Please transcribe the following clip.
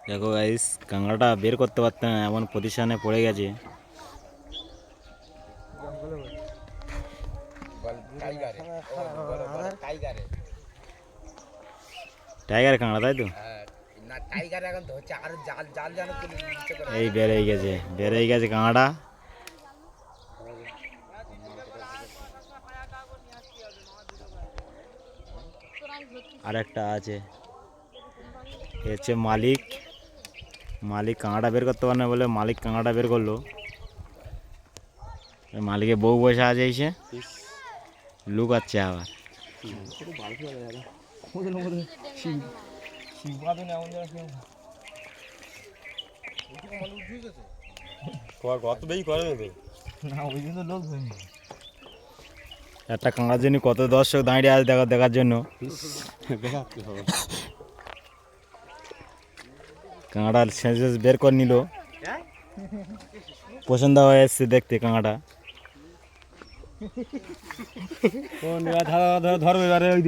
দেখো গাইস, কাঁকড়াটা বের করতে পারতাম না, এমন পজিশনে পড়ে গেছে। টাইগার কাঁকড়া, তাই তো? এই বের হয়ে গেছে কাঁকড়া। আর একটা আছে, এ হচ্ছে মালিক। মালিক কাঁকড়া বের করতে পারে না বলে মালিক কাঁকড়া বের করলো। মালিকের বউ বসে আছে, এসে লুকাচ্ছে আবার। একটা কাঁকড়ার জন্য কত দর্শক দাঁড়িয়ে আছে দেখার জন্য। কাঁকড়া শেষ বের করে নিল, পছন্দ হয়ে এসছে দেখতে কাঁকড়া। ধরবে এবারে।